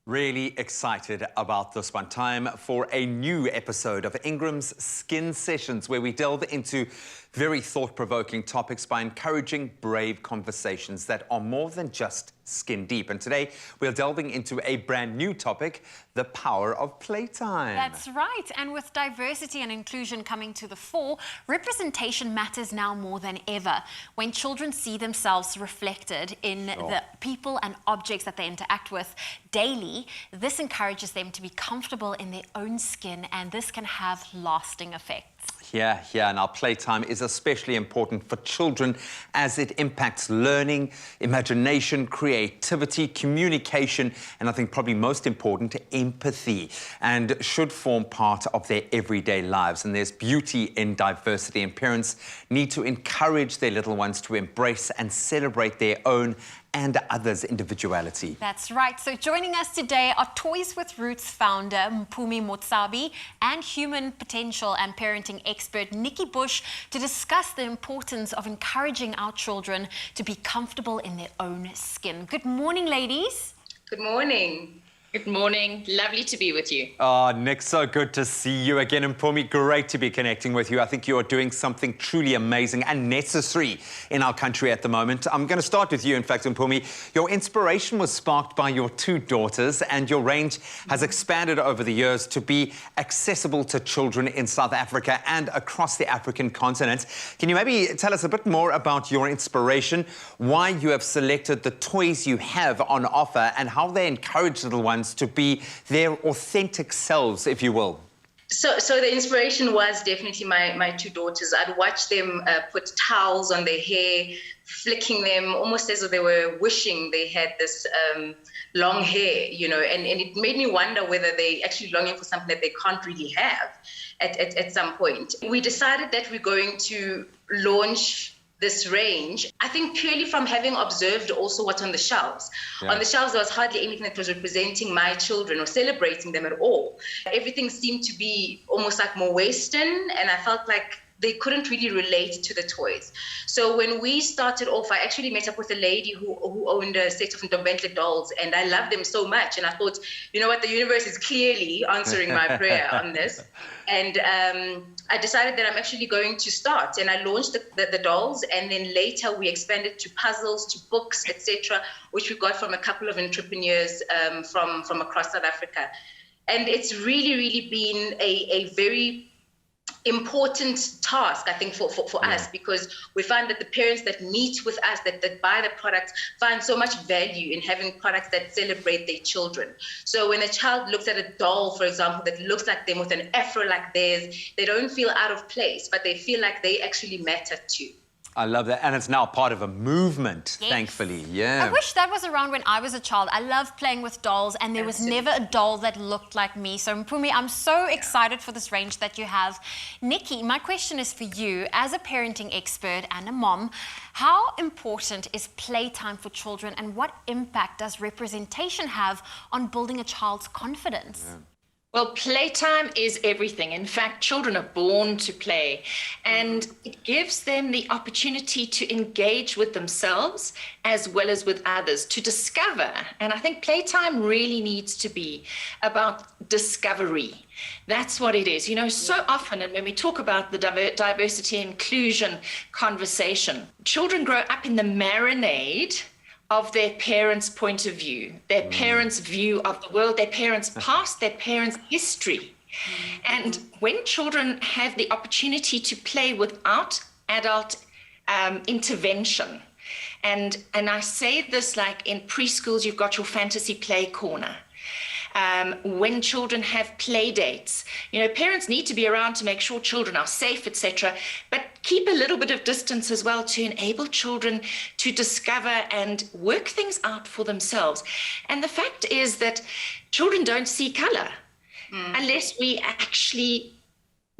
Really excited about this one. Time for a new episode of INGRAMS Skin Sessions, where we delve into very thought-provoking topics by encouraging brave conversations that are more than just skin deep. And today, we're delving into a brand new topic, the power of playtime. That's right. And with diversity and inclusion coming to the fore, representation matters now more than ever. When children see themselves reflected in the people and objects that they interact with daily, this encourages them to be comfortable in their own skin, and this can have lasting effects. Yeah, and our playtime is especially important for children as it impacts learning, imagination, creativity, communication, and I think probably most important, empathy, and should form part of their everyday lives. And there's beauty in diversity, and parents need to encourage their little ones to embrace and celebrate their own and others' individuality. That's right. So joining us today are Toys with Roots founder Mpumi Motsabi and human potential and parenting expert Nikki Bush to discuss the importance of encouraging our children to be comfortable in their own skin. Good morning, ladies. Good morning. Good morning. Lovely to be with you. Oh, Nick, so good to see you again. And Mpumi, great to be connecting with you. I think you are doing something truly amazing and necessary in our country at the moment. I'm going to start with you, in fact, Mpumi. Your inspiration was sparked by your two daughters, and your range has expanded over the years to be accessible to children in South Africa and across the African continent. Can you maybe tell us a bit more about your inspiration, why you have selected the toys you have on offer, and how they encourage little ones to be their authentic selves, if you will? So the inspiration was definitely my two daughters. I'd watch them put towels on their hair, flicking them almost as though they were wishing they had this long hair, you know, and it made me wonder whether they actually longing for something that they can't really have at some point. We decided that we're going to launch this range, I think purely from having observed also what's on the shelves. Yeah. On the shelves, there was hardly anything that was representing my children or celebrating them at all. Everything seemed to be almost like more Western, and I felt like they couldn't really relate to the toys. So when we started off, I actually met up with a lady who owned a set of Ntombendle dolls, and I loved them so much. And I thought, you know what, the universe is clearly answering my prayer on this. And I decided that I'm actually going to start. And I launched the dolls, and then later we expanded to puzzles, to books, etc., which we got from a couple of entrepreneurs from across South Africa. And it's really been a very important task, I think, for us, because we find that the parents that meet with us, that buy the products, find so much value in having products that celebrate their children. So when a child looks at a doll, for example, that looks like them with an afro like theirs, they don't feel out of place, but they feel like they actually matter too. I love that. And it's now part of a movement, yes. Thankfully. Yeah. I wish that was around when I was a child. I love playing with dolls, and there was never a doll that looked like me. So, Mpumi, I'm so excited for this range that you have. Nikki, my question is for you. As a parenting expert and a mom, how important is playtime for children, and what impact does representation have on building a child's confidence? Yeah. Well, playtime is everything. In fact, children are born to play, and it gives them the opportunity to engage with themselves as well as with others, to discover. And I think playtime really needs to be about discovery. That's what it is. You know, so often, and when we talk about the diversity and inclusion conversation, children grow up in the marinade of their parents' point of view, their parents' view of the world, their parents' past, their parents' history. And when children have the opportunity to play without adult intervention, and I say this like in preschools, you've got your fantasy play corner. When children have play dates, you know, parents need to be around to make sure children are safe, etc., but keep a little bit of distance as well to enable children to discover and work things out for themselves. And the fact is that children don't see color unless we actually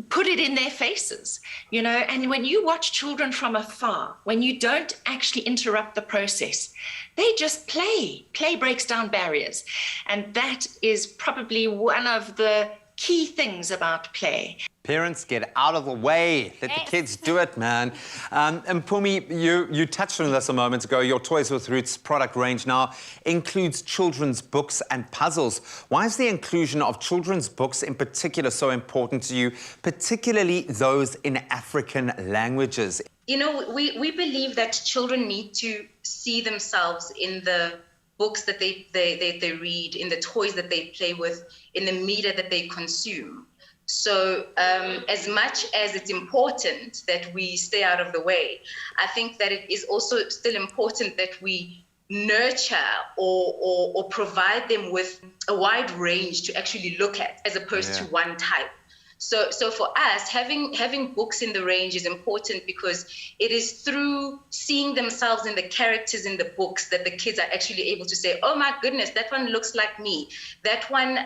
put it in their faces, you know. And when you watch children from afar, when you don't actually interrupt the process, they just play. Play breaks down barriers. And that is probably one of the key things about play. Parents, get out of the way. Let the kids do it, man. And Mpumi, you touched on this a moment ago. Your Toys with Roots product range now includes children's books and puzzles. Why is the inclusion of children's books in particular so important to you, particularly those in African languages? You know, we believe that children need to see themselves in the books that they read, in the toys that they play with, in the media that they consume. So as much as it's important that we stay out of the way, I think that it is also still important that we nurture or provide them with a wide range to actually look at as opposed to one type. So for us, having books in the range is important because it is through seeing themselves in the characters in the books that the kids are actually able to say, oh my goodness, that one looks like me. That one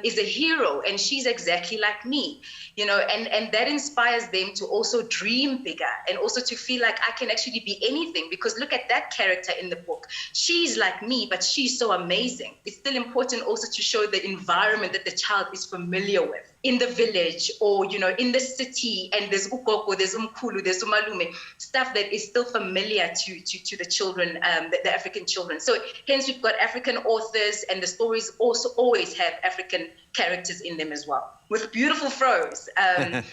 is a hero and she's exactly like me. You know, and that inspires them to also dream bigger and also to feel like I can actually be anything because look at that character in the book. She's like me, but she's so amazing. It's still important also to show the environment that the child is familiar with. In the village or, you know, in the city, and there's ukoko, there's umkhulu, there's umalume, stuff that is still familiar to the children, the African children. So hence we've got African authors and the stories also always have African characters in them as well, with beautiful prose and,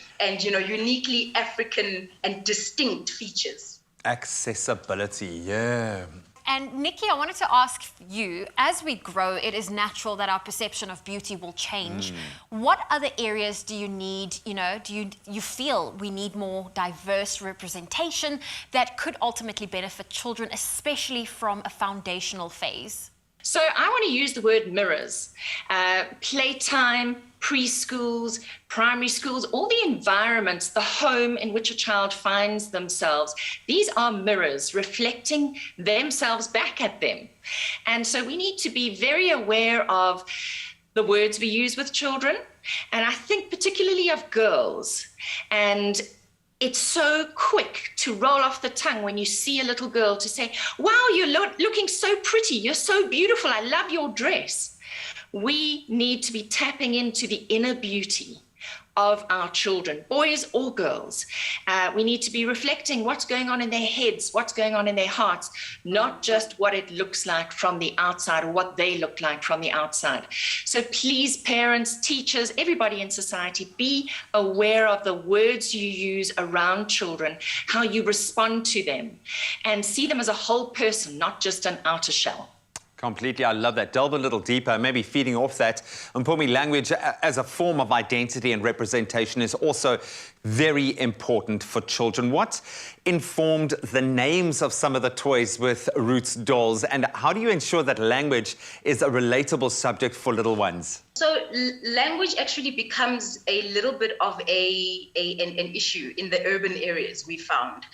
you know, uniquely African and distinct features. Accessibility, yeah. And Nikki, I wanted to ask you, as we grow, it is natural that our perception of beauty will change. What other areas do you need, you know, do you feel we need more diverse representation that could ultimately benefit children, especially from a foundational phase? So I want to use the word mirrors. Playtime, preschools, primary schools, all the environments, the home in which a child finds themselves, these are mirrors reflecting themselves back at them. And so we need to be very aware of the words we use with children, and I think particularly of girls. And it's so quick to roll off the tongue when you see a little girl to say, wow, you're looking so pretty, you're so beautiful, I love your dress. We need to be tapping into the inner beauty of our children, boys or girls. We need to be reflecting what's going on in their heads, what's going on in their hearts, not just what it looks like from the outside or what they look like from the outside. So please, parents, teachers, everybody in society, be aware of the words you use around children, how you respond to them, and see them as a whole person, not just an outer shell. Completely, I love that. Delve a little deeper, maybe feeding off that. Mpumi, language as a form of identity and representation is also very important for children. What informed the names of some of the Toys with Roots dolls, and how do you ensure that language is a relatable subject for little ones? So language actually becomes a little bit of an issue in the urban areas, we found,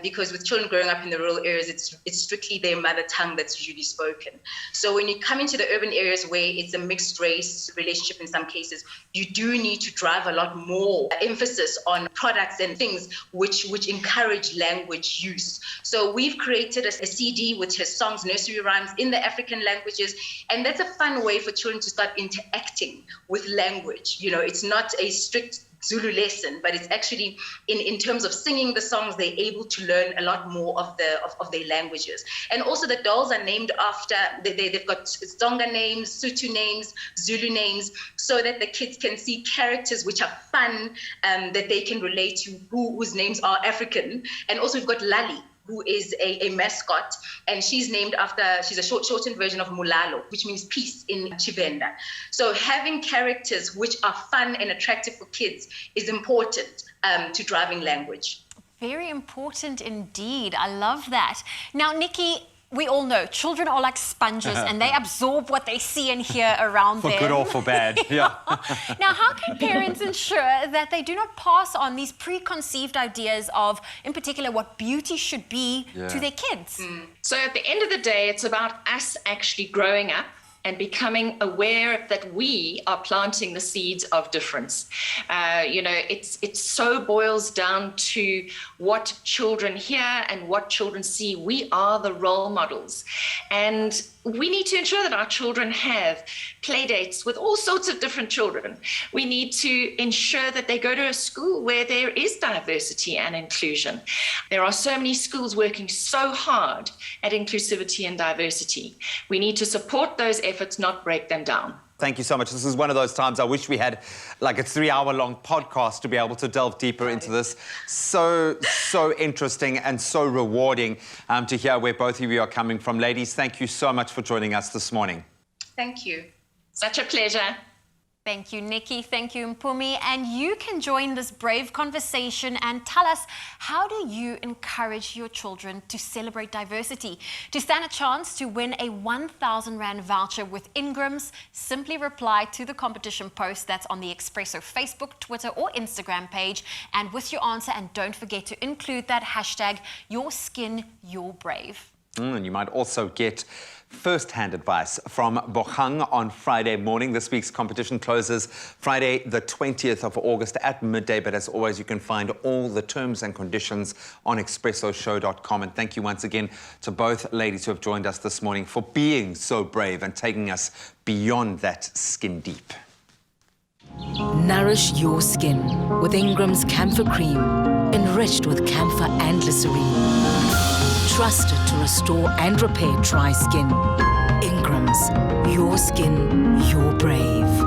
because with children growing up in the rural areas, it's strictly their mother tongue that's usually spoken. So when you come into the urban areas where it's a mixed race relationship in some cases, you do need to drive a lot more emphasis on products and things which encourage language use. So we've created a CD which has songs, nursery rhymes in the African languages, and that's a fun way for children to start interacting with language. You know, it's not a strict Zulu lesson, but it's actually in terms of singing the songs, they're able to learn a lot more of their languages. And also the dolls are named after, they've got Tsonga names, Sotho names, Zulu names, so that the kids can see characters which are fun, that they can relate to, whose names are African. And also we've got Lali, who is a mascot, and she's named after, she's a shortened version of Mulalo, which means peace in Chivenda. So having characters which are fun and attractive for kids is important to driving language. Very important indeed. I love that. Now, Nikki, we all know children are like sponges and they absorb what they see and hear around them. For good or for bad, yeah. Now, how can parents ensure that they do not pass on these preconceived ideas of, in particular, what beauty should be to their kids? So at the end of the day, it's about us actually growing up and becoming aware that we are planting the seeds of difference. You know, it so boils down to what children hear and what children see. We are the role models. And we need to ensure that our children have play dates with all sorts of different children. We need to ensure that they go to a school where there is diversity and inclusion. There are so many schools working so hard at inclusivity and diversity. We need to support those efforts, not break them down. Thank you so much. This is one of those times I wish we had like a 3-hour-long podcast to be able to delve deeper into this. So interesting and so rewarding to hear where both of you are coming from. Ladies, thank you so much for joining us this morning. Thank you. Such a pleasure. Thank you, Nikki. Thank you, Mpumi. And you can join this brave conversation and tell us, how do you encourage your children to celebrate diversity? To stand a chance to win a 1,000 Rand voucher with INGRAMS, simply reply to the competition post that's on the Expresso Facebook, Twitter or Instagram page, and with your answer, and don't forget to include that hashtag, #YourSkinYourBrave. And you might also get first-hand advice from Bogang on Friday morning. This week's competition closes Friday, the 20th of August at midday. But as always, you can find all the terms and conditions on expressoshow.com. And thank you once again to both ladies who have joined us this morning for being so brave and taking us beyond that skin deep. Nourish your skin with INGRAMS Camphor Cream, enriched with camphor and glycerine. Trusted to restore and repair dry skin. INGRAMS, your skin, your brave.